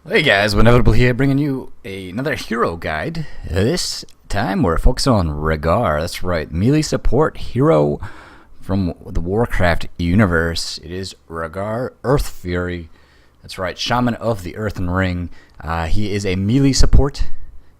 Hey guys, wInevitable here, bringing you another hero guide. This time we're focusing on Rehgar. That's right, melee support hero from the WarCraft universe. It is Rehgar, Earth Fury. That's right, Shaman of the Earthen Ring. He is a melee support,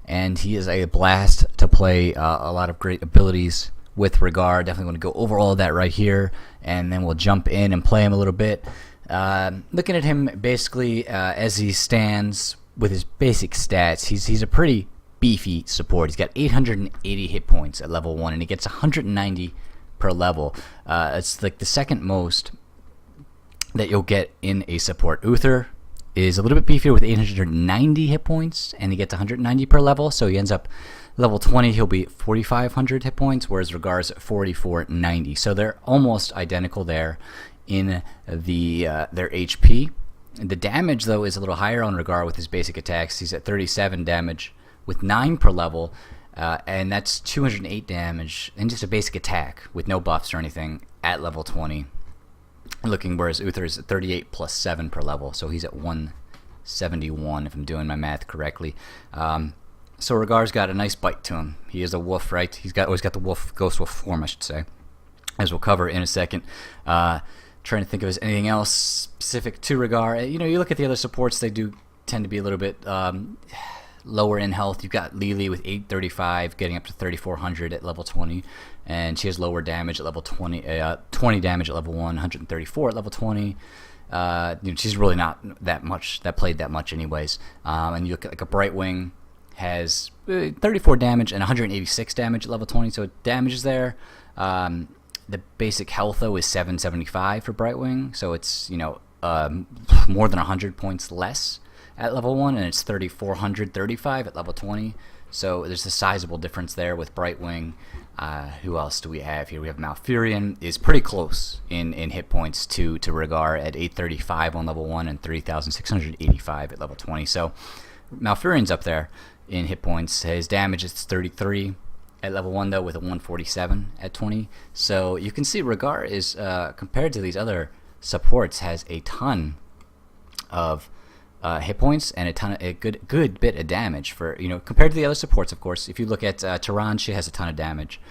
and he is a blast to play. A lot of great abilities with Rehgar. Definitely want to go over all of that right here, and then we'll jump in and play him a little bit. Looking at him basically as he stands with his basic stats, he's a pretty beefy support. He's got 880 hit points at level 1, and he gets 190 per level. It's like the second most that you'll get in a support. Uther is a little bit beefier with 890 hit points, and he gets 190 per level, so he ends up level 20, he'll be 4,500 hit points, whereas Rehgar's at 4,490. So they're almost identical there in their HP. The damage, though, is a little higher on Rehgar with his basic attacks. He's at 37 damage with 9 per level, and that's 208 damage and just a basic attack with no buffs or anything at level 20. Whereas Uther is at 38 plus 7 per level, so he's at 171 if I'm doing my math correctly. So Rehgar's got a nice bite to him. He is a wolf, right? He's always got the wolf, ghost wolf form, I should say, as we'll cover in a second. Trying to think of anything else specific to Rehgar. You know, you look at the other supports, they do tend to be a little bit lower in health. You've got Lily with 835 getting up to 3,400 at level 20, and she has lower damage at level 20, 20 damage at level 1, 134 at level 20. You know, she's really not played that much anyways. And you look at like a Brightwing, has 34 damage and 186 damage at level 20, so damage is there. The basic health, though, is 775 for Brightwing, so it's, you know, more than 100 points less at level 1, and it's 3,435 at level 20. So there's a sizable difference there with Brightwing. Who else do we have here? We have Malfurion, is pretty close in hit points to Rehgar at 835 on level 1 and 3,685 at level 20. So Malfurion's up there in hit points. His damage is 33 at level 1, though, with a 147 at 20. So you can see Rehgar is, compared to these other supports, has a ton of hit points and a good bit of damage for, you know, compared to the other supports. Of course, if you look at Tyran, she has a ton of damage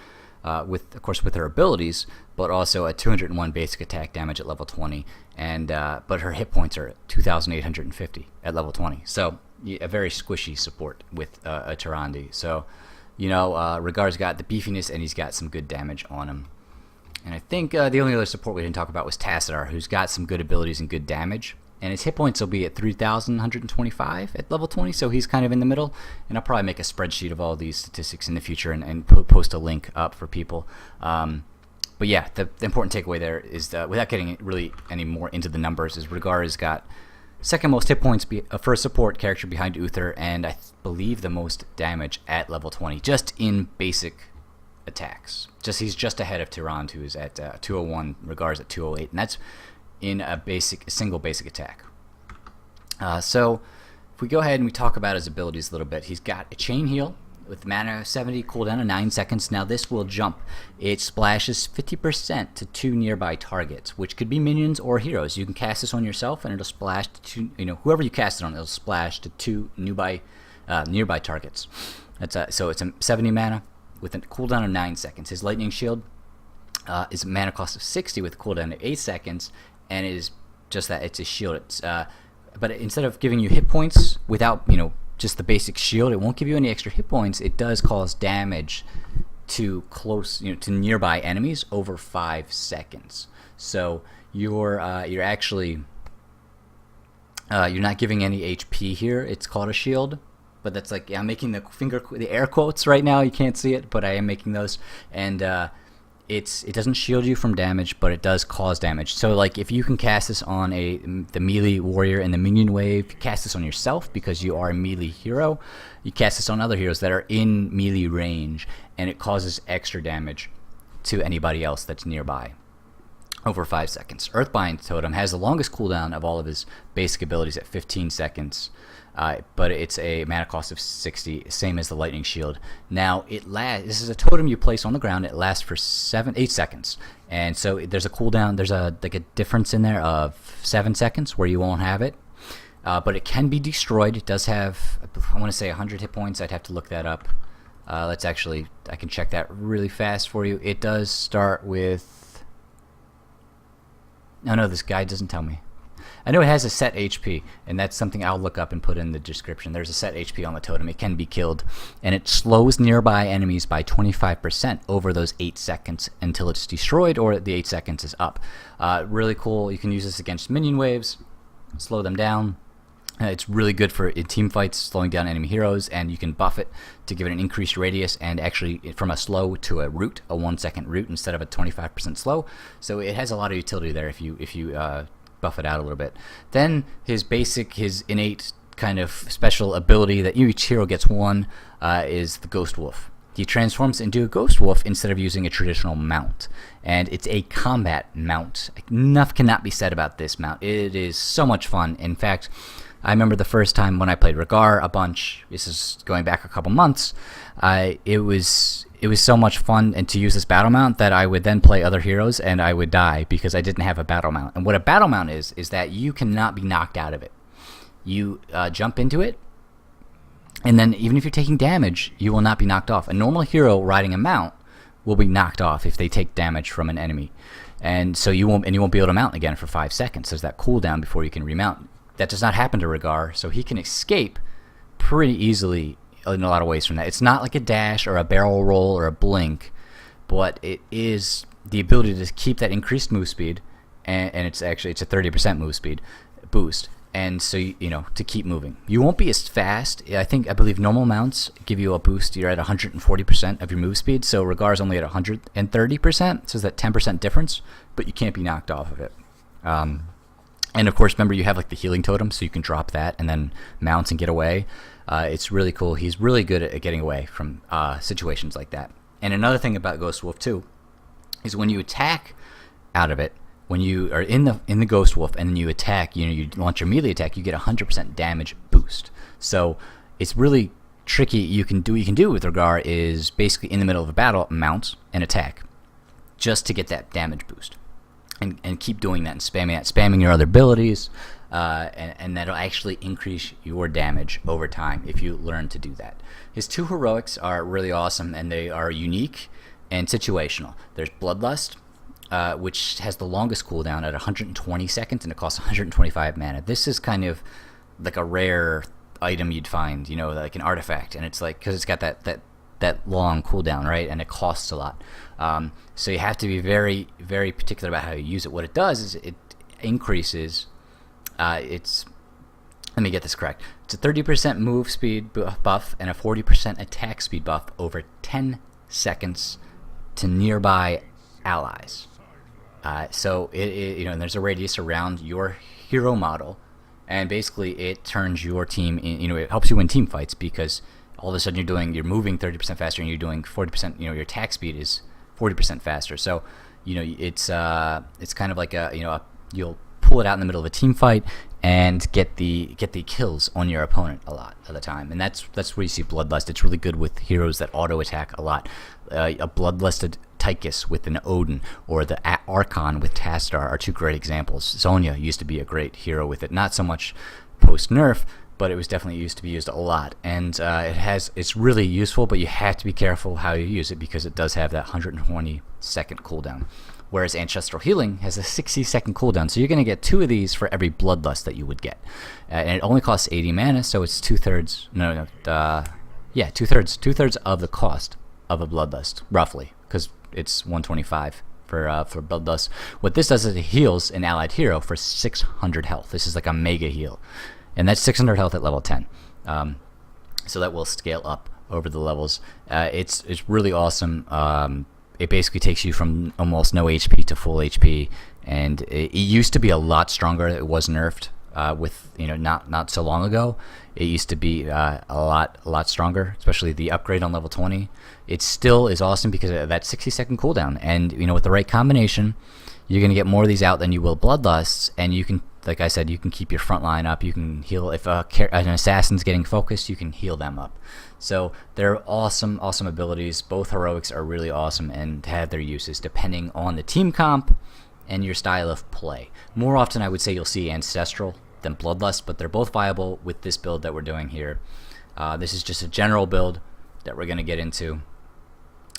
with her abilities, but also a 201 basic attack damage at level 20, and but her hit points are 2,850 at level 20. So a very squishy support with a Tyrande. So, you know, Rehgar's got the beefiness, and he's got some good damage on him. And I think the only other support we didn't talk about was Tassadar, who's got some good abilities and good damage. And his hit points will be at 3,125 at level 20, so he's kind of in the middle. And I'll probably make a spreadsheet of all these statistics in the future and post a link up for people. But yeah, the important takeaway there is that, without getting really any more into the numbers, is Rehgar has got second most hit points for a support character behind Uther, and I believe the most damage at level 20, just in basic attacks. He's just ahead of Tyrande, who is at 201, Rehgar's at 208, and that's in a single basic attack. So if we go ahead and we talk about his abilities a little bit, he's got a chain heal with mana 70, cooldown of 9 seconds. Now this will jump. It splashes 50% to 2 nearby targets, which could be minions or heroes. You can cast this on yourself, and it'll splash to 2, you know, whoever you cast it on, it'll splash to 2 nearby targets. So it's a 70 mana with a cooldown of 9 seconds. His lightning shield is a mana cost of 60 with a cooldown of 8 seconds, and it is just that, it's a shield. But instead of giving you hit points without, you know, just the basic shield, it won't give you any extra hit points. It does cause damage to to nearby enemies over 5 seconds. So you're actually you're not giving any HP here. It's called a shield, but that's like, yeah, I'm making the air quotes right now. You can't see it, but I am making those. And it doesn't shield you from damage, but it does cause damage. So like, if you can cast this on the melee warrior in the minion wave, you cast this on yourself because you are a melee hero, you cast this on other heroes that are in melee range, and it causes extra damage to anybody else that's nearby over 5 seconds. Earthbind Totem has the longest cooldown of all of his basic abilities at 15 seconds. But it's a mana cost of 60, same as the lightning shield. Now this is a totem you place on the ground. It lasts for 8 seconds, and so there's a cooldown. There's a difference in there of 7 seconds where you won't have it. but it can be destroyed. It does have, I want to say 100 hit points. I'd have to look that up. I can check that really fast for you. It does start with, no, this guide doesn't tell me. I know it has a set HP, and that's something I'll look up and put in the description. There's a set HP on the totem. It can be killed, and it slows nearby enemies by 25% over those 8 seconds until it's destroyed or the 8 seconds is up. Really cool. You can use this against minion waves, slow them down. It's really good for in team fights, slowing down enemy heroes, and you can buff it to give it an increased radius, and actually from a slow to a root, a 1 second root instead of a 25% slow. So it has a lot of utility there if you buff it out a little bit. Then his innate kind of special ability that each hero gets one is the Ghost Wolf. He transforms into a Ghost Wolf instead of using a traditional mount, and it's a combat mount. Enough cannot be said about this mount. It is so much fun. In fact, I remember the first time when I played Rehgar a bunch. This is going back a couple months. It was so much fun, and to use this battle mount that I would then play other heroes and I would die because I didn't have a battle mount. And what a battle mount is that you cannot be knocked out of it. You jump into it, and then even if you're taking damage, you will not be knocked off. A normal hero riding a mount will be knocked off if they take damage from an enemy, and so you won't be able to mount again for 5 seconds. There's that cooldown before you can remount. That does not happen to Rehgar, so he can escape pretty easily in a lot of ways from that. It's not like a dash or a barrel roll or a blink, but it is the ability to keep that increased move speed, and it's a 30% move speed boost, and so to keep moving. You won't be as fast. I believe normal mounts give you a boost. You're at 140% of your move speed, so Rehgar's only at 130%, so it's that 10% difference, but you can't be knocked off of it. And of course, remember, you have like the healing totem, so you can drop that and then mount and get away. It's really cool. He's really good at getting away from situations like that. And another thing about Ghost Wolf too is when you attack out of it, when you are in the Ghost Wolf and then you attack, you launch your melee attack, you get 100% damage boost. So it's really tricky. You can do with Rehgar is basically in the middle of a battle, mount and attack, just to get that damage boost. And keep doing that and spamming your other abilities, and that'll actually increase your damage over time if you learn to do that. His 2 heroics are really awesome, and they are unique and situational. There's Bloodlust, which has the longest cooldown at 120 seconds, and it costs 125 mana. This is kind of like a rare item you'd find, like an artifact, and it's like, because it's got that long cooldown, right? And it costs a lot. So you have to be very, very particular about how you use it. What it does is it increases, let me get this correct. It's a 30% move speed buff and a 40% attack speed buff over 10 seconds to nearby allies. So and there's a radius around your hero model, and basically it turns your team in, it helps you win team fights because all of a sudden you're moving 30% faster and you're doing 40%, your attack speed is 40% faster. So, it's kind of like you'll pull it out in the middle of a team fight and get the kills on your opponent a lot of the time. And that's where you see Bloodlust. It's really good with heroes that auto attack a lot. A Bloodlusted Tychus with an Odin, or the Archon with Tastar are 2 great examples. Sonya used to be a great hero with it, not so much post nerf, but it was definitely used to be used a lot, and it's really useful, but you have to be careful how you use it because it does have that 120-second cooldown, whereas Ancestral Healing has a 60-second cooldown, so you're going to get 2 of these for every Bloodlust that you would get, and it only costs 80 mana, so it's two-thirds of the cost of a Bloodlust, roughly, because it's 125 for Bloodlust. What this does is it heals an allied hero for 600 health. This is like a mega heal. And that's 600 health at level 10. So that will scale up over the levels. It's really awesome. It basically takes you from almost no HP to full HP, and it used to be a lot stronger. It was nerfed with not so long ago. It used to be a lot stronger, especially the upgrade on level 20. It still is awesome because of that 60-second cooldown, and with the right combination, you're going to get more of these out than you will Bloodlusts, and you can, like I said, you can keep your front line up. You can heal if an assassin's getting focused. You can heal them up. So they're awesome abilities. Both heroics are really awesome and have their uses depending on the team comp and your style of play. More often, I would say you'll see Ancestral than Bloodlust, but they're both viable with this build that we're doing here. This is just a general build that we're going to get into.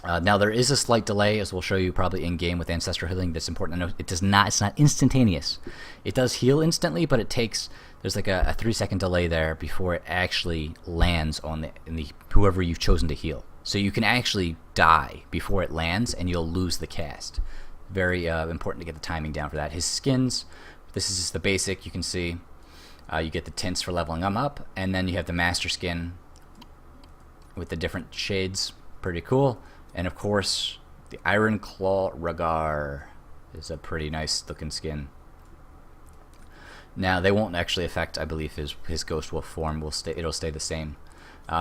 Now there is a slight delay, as we'll show you probably in game with Ancestral Healing. That's important to note. It's not instantaneous. It does heal instantly, but there's like a 3-second delay there before it actually lands on the whoever you've chosen to heal. So you can actually die before it lands, and you'll lose the cast. Very important to get the timing down for that. His skins, this is just the basic. You can see you get the tints for leveling them up, and then you have the master skin with the different shades. Pretty cool. And of course, the Iron Claw Rehgar is a pretty nice looking skin. Now they won't actually affect, I believe, his Ghost Wolf form. It'll stay the same.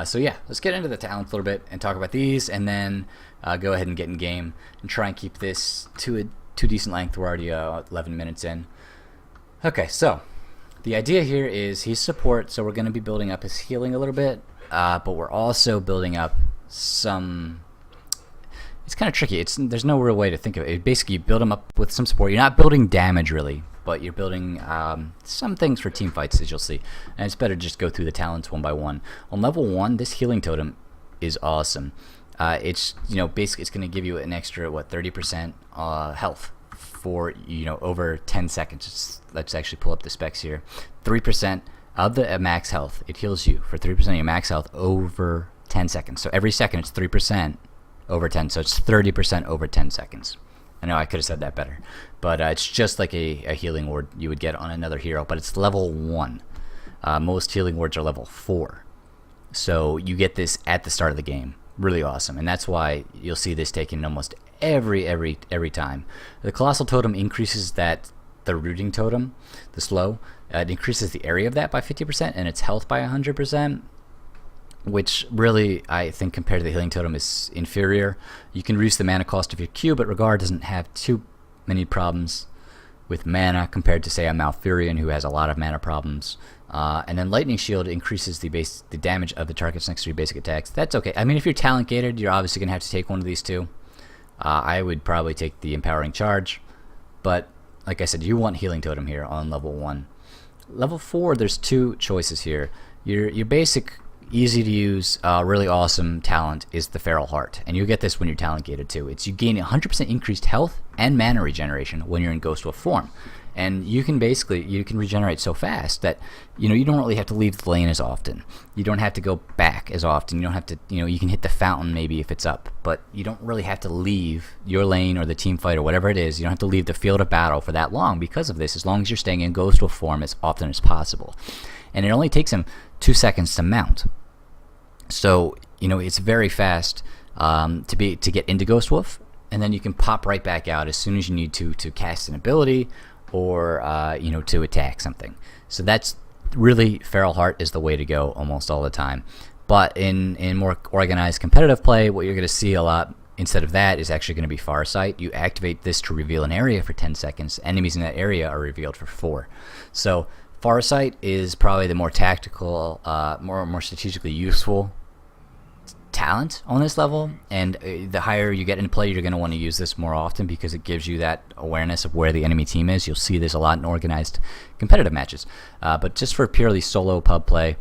So yeah, let's get into the talents a little bit and talk about these, and then go ahead and get in game and try and keep this to a decent length. We're already 11 minutes in. Okay, so the idea here is he's support, so we're going to be building up his healing a little bit, but we're also building up some. It's kind of tricky. There's no real way to think of it. Basically, you build him up with some support. You're not building damage really, but you're building some things for team fights, as you'll see. And it's better to just go through the talents one by one. On level 1, this healing totem is awesome. It's basically it's going to give you an extra 30% health for over 10 seconds. Let's actually pull up the specs here. 3% of the max health. It heals you for 3% of your max health over 10 seconds. So every second it's 3% over 10. So it's 30% over 10 seconds. I know I could have said that better, but it's just like a healing ward you would get on another hero, but it's level 1. Most healing wards are level 4, so you get this at the start of the game. Really awesome, and that's why you'll see this taken almost every time. The Colossal Totem increases the rooting totem, the slow. It increases the area of that by 50% and its health by 100%. Which really, I think, compared to the healing totem, is inferior. You can reduce the mana cost of your Q, but Rehgar doesn't have too many problems with mana compared to, say, a Malfurion, who has a lot of mana problems. And then Lightning Shield increases the damage of the targets next to your basic attacks. That's okay. I mean, if you're talent gated, you're obviously going to have to take one of these two. I would probably take the Empowering Charge, but like I said, you want healing totem here on level 1. Level 4, there's 2 choices here. Your basic, easy to use, really awesome talent is the Feral Heart, and you get this when you're talent gated too. You gain 100% increased health and mana regeneration when you're in Ghost Wolf form, and you can regenerate so fast that you don't really have to leave the lane as often. You don't have to go back as often. You don't have to you can hit the fountain maybe if it's up, but you don't really have to leave your lane or the team fight or whatever it is. You don't have to leave the field of battle for that long because of this, as long as you're staying in Ghost Wolf form as often as possible. And it only takes him 2 seconds to mount. So it's very fast to get into Ghost Wolf, and then you can pop right back out as soon as you need to cast an ability or to attack something. So that's really, Feral Heart is the way to go almost all the time. But in more organized competitive play, what you're going to see a lot instead of that is actually going to be Farsight. You activate this to reveal an area for 10 seconds. Enemies in that area are revealed for 4. So Farsight is probably the more tactical, more strategically useful talent on this level, and the higher you get into play, you're going to want to use this more often because it gives you that awareness of where the enemy team is. You'll see this a lot in organized competitive matches, but just for purely solo pub play,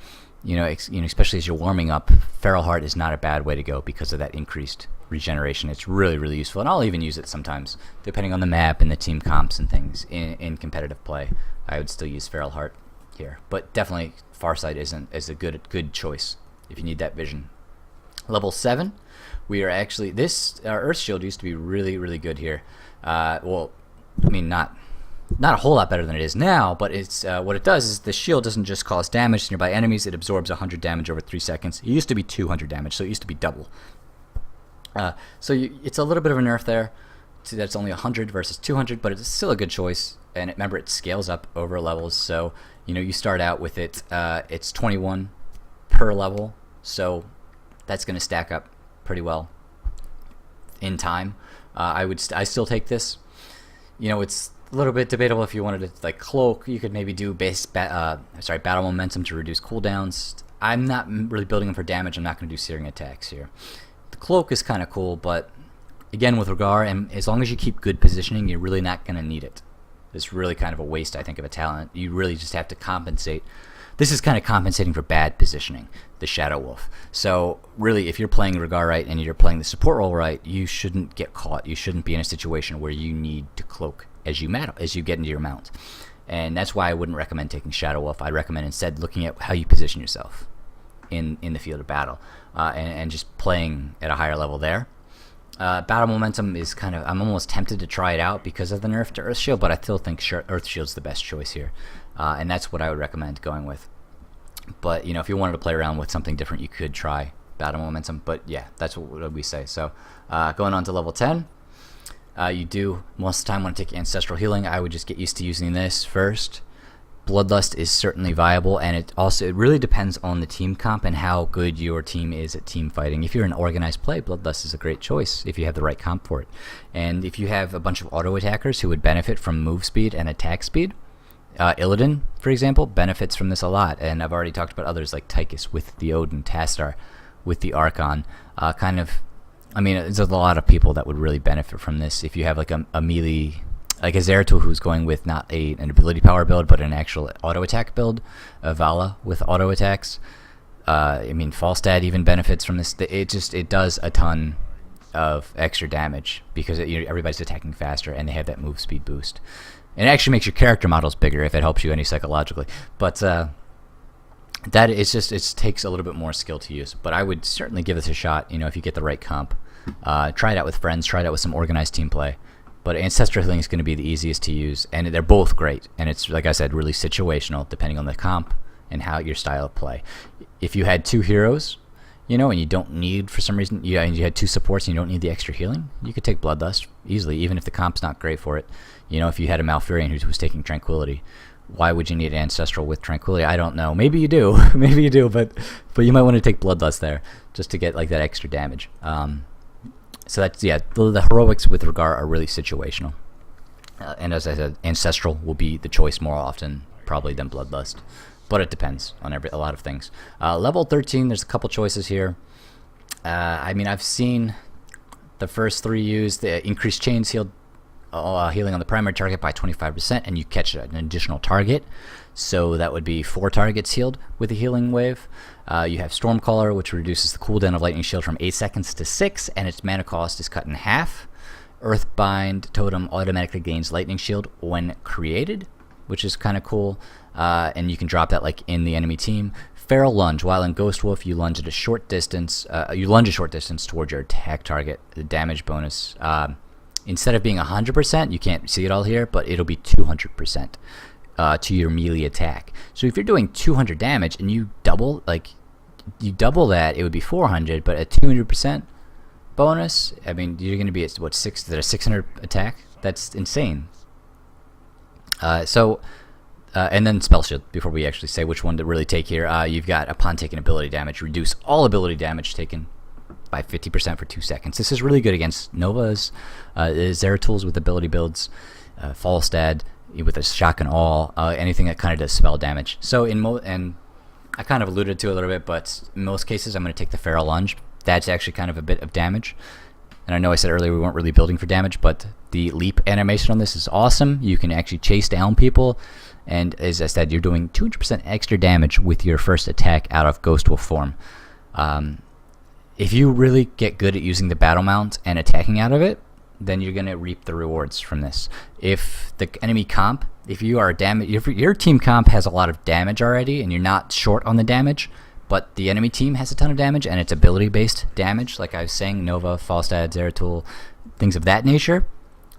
especially as you're warming up, Feral Heart is not a bad way to go because of that increased regeneration. It's really, really useful, and I'll even use it sometimes depending on the map and the team comps and things. In competitive play, I would still use Feral Heart here, but definitely Farsight is a good choice if you need that vision. Level 7, we are actually, our Earth Shield used to be really, really good here. Well, I mean, not a whole lot better than it is now, but it's what it does is the shield doesn't just cause damage to nearby enemies, it absorbs 100 damage over 3 seconds. It used to be 200 damage, so it used to be double. It's a little bit of a nerf there. So that's only 100 versus 200, but it's still a good choice. And remember, it scales up over levels, so you start out with it. It's 21 per level, so that's going to stack up pretty well in time. I still take this. It's a little bit debatable if you wanted to cloak. You could maybe do battle momentum to reduce cooldowns. I'm not really building them for damage. I'm not going to do searing attacks here. The cloak is kind of cool, but again with Rehgar, and as long as you keep good positioning, you're really not going to need it. It's really kind of a waste, I think, of a talent. You really just have to compensate. This is kind of compensating for bad positioning, the Shadow Wolf. So really, if you're playing Rehgar right and you're playing the support role right, you shouldn't get caught. You shouldn't be in a situation where you need to cloak as you get into your mount. And that's why I wouldn't recommend taking Shadow Wolf. I'd recommend instead looking at how you position yourself in the field of battle, and just playing at a higher level there. Battle momentum is kind of, I'm almost tempted to try it out because of the nerf to Earth Shield, but I still think Earth Shield's the best choice here, and that's what I would recommend going with. But if you wanted to play around with something different, you could try battle momentum. But yeah, that's what we say. So going on to level 10, you do most of the time want to take Ancestral Healing. I would just get used to using this first. Bloodlust is certainly viable, and it really depends on the team comp and how good your team is at team fighting. If you're an organized play, Bloodlust is a great choice if you have the right comp for it. And if you have a bunch of auto attackers who would benefit from move speed and attack speed, Illidan, for example, benefits from this a lot. And I've already talked about others like Tychus with the Odin, Tastar with the Archon. There's a lot of people that would really benefit from this. If you have like a melee, like a Zeratul who's going with not an ability power build, but an actual auto attack build, Vala with auto attacks. Falstad even benefits from this. It does a ton of extra damage because everybody's attacking faster and they have that move speed boost. And it actually makes your character models bigger if it helps you any psychologically. But that it takes a little bit more skill to use. But I would certainly give this a shot. If you get the right comp, try it out with friends, try it out with some organized team play. But Ancestral Healing is going to be the easiest to use, and they're both great. And it's, like I said, really situational depending on the comp and how your style of play. If you had two heroes, and you don't need, for some reason, you had two supports and you don't need the extra healing, you could take Bloodlust easily, even if the comp's not great for it. If you had a Malfurion who was taking Tranquility, why would you need Ancestral with Tranquility? I don't know. Maybe you do. Maybe you do, but you might want to take Bloodlust there just to get like that extra damage. So that's, the heroics with Rehgar are really situational. And as I said, Ancestral will be the choice more often, probably, than Bloodlust. But it depends on a lot of things. Level 13, there's a couple choices here. I've seen the first three use the increased chains healing on the primary target by 25%, and you catch an additional target. So that would be 4 targets healed with a healing wave. You have Stormcaller, which reduces the cooldown of Lightning Shield from 8 seconds to 6, and its mana cost is cut in half. Earthbind Totem automatically gains Lightning Shield when created, which is kind of cool. And you can drop that like in the enemy team. Feral Lunge. While in Ghost Wolf, you lunge a short distance towards your attack target. The damage bonus, instead of being 100%, you can't see it all here, but it'll be 200%. To your melee attack. So if you're doing 200 damage and you double that, it would be 400, but at 200% bonus, you're going to be at what, 600 attack? That's insane. And then Spell Shield, before we actually say which one to really take here, you've got upon taking ability damage, reduce all ability damage taken by 50% for 2 seconds. This is really good against Novas, Zeratools with ability builds, Falstad with a shock and all, anything that kind of does spell damage. So and I kind of alluded to it a little bit, but in most cases I'm going to take the Feral Lunge. That's actually kind of a bit of damage. And I know I said earlier we weren't really building for damage, but the leap animation on this is awesome. You can actually chase down people, and as I said, you're doing 200% extra damage with your first attack out of Ghost Wolf form. If you really get good at using the battle mount and attacking out of it, then you're going to reap the rewards from this. If the enemy comp, if your team comp has a lot of damage already and you're not short on the damage, but the enemy team has a ton of damage and it's ability-based damage, like I was saying, Nova, Falstad, Zeratul, things of that nature,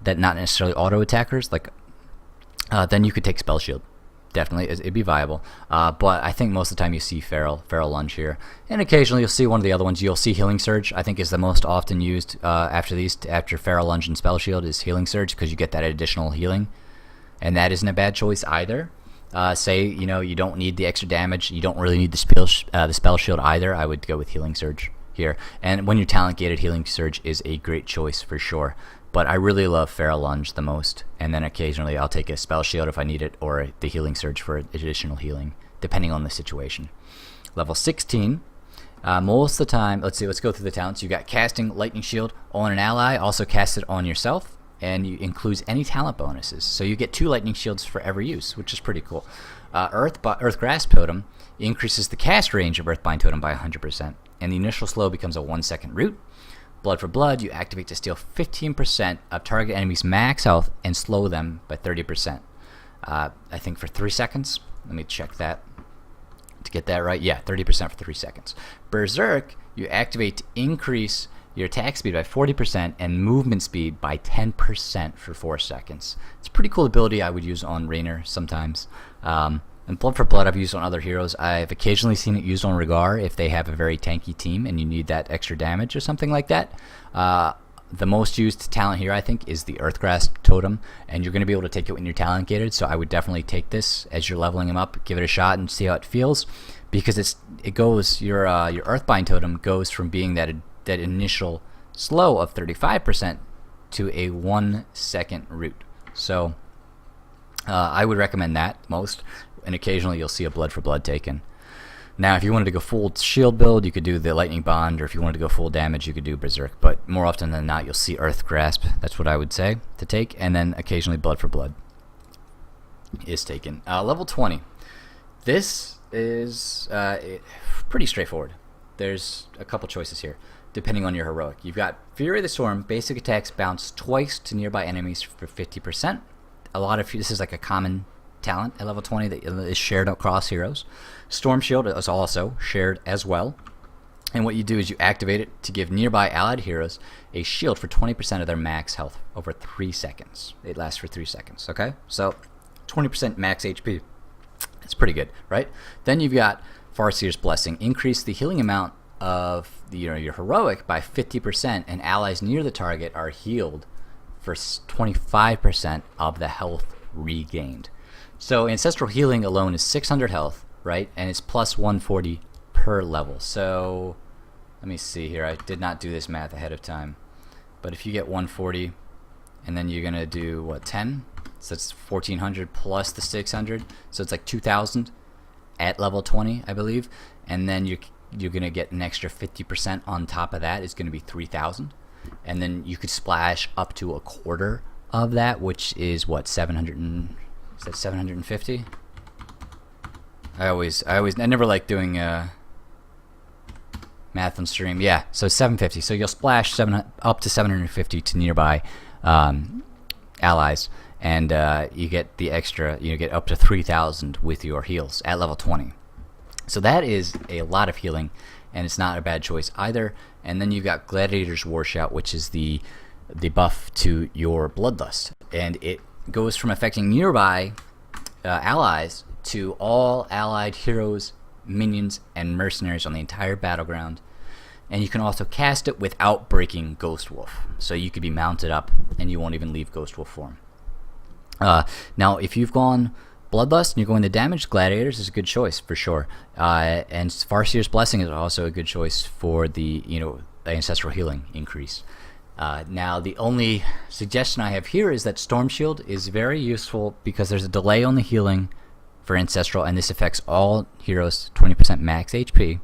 that not necessarily auto-attackers, then you could take Spell Shield. Definitely, it'd be viable. But I think most of the time you see Feral Lunge here. And occasionally you'll see one of the other ones. You'll see Healing Surge, I think is the most often used after Feral Lunge and Spell Shield is Healing Surge, because you get that additional healing. And that isn't a bad choice either. Say, you don't need the extra damage. You don't really need the Spell Shield either. I would go with Healing Surge here. And when you're talent gated, Healing Surge is a great choice for sure. But I really love Feral Lunge the most, and then occasionally I'll take a Spell Shield if I need it, or the Healing Surge for additional healing, depending on the situation. Level 16, most of the time, let's go through the talents. You've got casting Lightning Shield on an ally, also cast it on yourself. and it includes any talent bonuses. So you get 2 lightning shields for every use, which is pretty cool. Earthgrasp Totem increases the cast range of Earthbind Totem by 100%, and the initial slow becomes a 1-second root. Blood for Blood, you activate to steal 15% of target enemies' max health and slow them by 30%. I think for 3 seconds. Let me check that to get that right. Yeah, 30% for 3 seconds. Berserk, you activate to increase your attack speed by 40% and movement speed by 10% for 4 seconds. It's a pretty cool ability I would use on Raynor sometimes. And Blood for Blood I've used on other heroes. I've occasionally seen it used on Rehgar if they have a very tanky team and you need that extra damage or something like that. The most used talent here, I think, is the Earthgrasp Totem, and you're going to be able to take it when you're talent gated, so I would definitely take this as you're leveling him up. Give it a shot and see how it feels, because your Earthbind Totem goes from being that initial slow of 35% to a 1-second root. So I would recommend that most, and occasionally you'll see a Blood for Blood taken. Now, if you wanted to go full shield build, you could do the Lightning Bond, or if you wanted to go full damage, you could do Berserk. But more often than not, you'll see Earthgrasp. That's what I would say to take, and then occasionally Blood for Blood is taken. Level 20. This is pretty straightforward. There's a couple choices here, depending on your heroic. You've got Fury of the Storm. Basic attacks bounce twice to nearby enemies for 50%. This is like a common talent at level 20 that is shared across heroes. Storm Shield is also shared as well, and what you do is you activate it to give nearby allied heroes a shield for 20% of their max health over 3 seconds. It lasts for 3 seconds. Okay, so 20% max HP. It's pretty good, right? Then you've got Farseer's Blessing. Increase the healing amount of your heroic by 50%, and allies near the target are healed for 25% of the health regained. So Ancestral Healing alone is 600 health, right? And it's plus 140 per level. So let me see here. I did not do this math ahead of time. But if you get 140, and then you're going to do, what, 10? So it's 1400 plus the 600. So it's like 2000 at level 20, I believe. And then you're going to get an extra 50% on top of that. It's going to be 3000. And then you could splash up to a quarter of that, which is what, 750? I never like doing math on stream. Yeah, so 750. So you'll splash up to 750 to nearby allies, and you get the extra. You get up to 3000 with your heals at level 20. So that is a lot of healing, and it's not a bad choice either. And then you've got Gladiator's Warshout, which is the buff to your Bloodlust, and it goes from affecting nearby allies to all allied heroes, minions, and mercenaries on the entire battleground. And you can also cast it without breaking Ghost Wolf, so you could be mounted up and you won't even leave Ghost Wolf form. Now, if you've gone Bloodlust and you're going to damage, Gladiators is a good choice for sure. And Farseer's Blessing is also a good choice for the Ancestral Healing increase. Now, the only suggestion I have here is that Storm Shield is very useful because there's a delay on the healing for Ancestral, and this affects all heroes 20% max HP.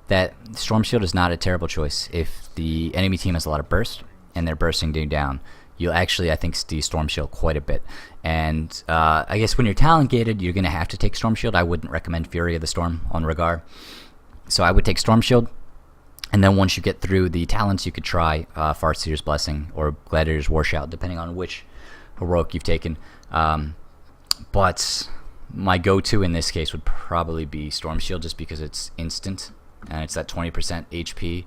That Storm Shield is not a terrible choice. If the enemy team has a lot of burst and they're bursting you down, you'll actually, I think, see Storm Shield quite a bit. And I guess when you're talent gated, you're going to have to take Storm Shield. I wouldn't recommend Fury of the Storm on Rehgar. So I would take Storm Shield. And then once you get through the talents, you could try Farseer's Blessing or Gladiator's Warshout, depending on which heroic you've taken. But my go-to in this case would probably be Storm Shield, just because it's instant and it's that 20% HP.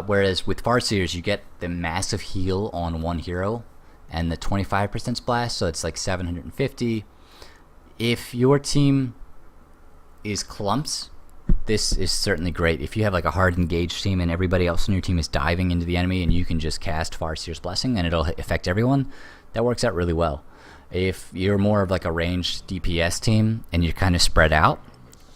Whereas with Farseers, you get the massive heal on one hero and the 25% splash, so it's like 750. If your team is clumps, this is certainly great. If you have like a hard engaged team and everybody else on your team is diving into the enemy and you can just cast Farseer's Blessing and it'll affect everyone, that works out really well. If you're more of like a ranged DPS team and you're kind of spread out,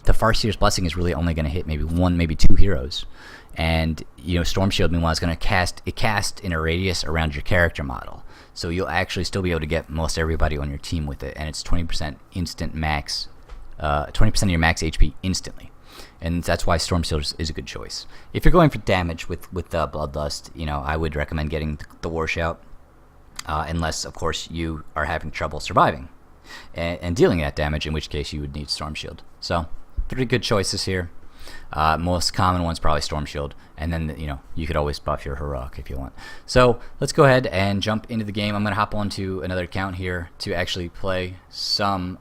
the Farseer's Blessing is really only going to hit maybe one, maybe two heroes. And Storm Shield, meanwhile, is going to cast in a radius around your character model. So you'll actually still be able to get most everybody on your team with it, and it's 20% instant max, 20% of your max HP instantly. And that's why Storm Shield is a good choice. If you're going for damage with Bloodlust, I would recommend getting the Warshout. unless, of course, you are having trouble surviving and dealing that damage, in which case you would need Storm Shield. So, 3 good choices here. Most common one's probably Storm Shield, and then you could always buff your Heroic if you want. So let's go ahead and jump into the game. I'm going to hop onto another account here to actually play some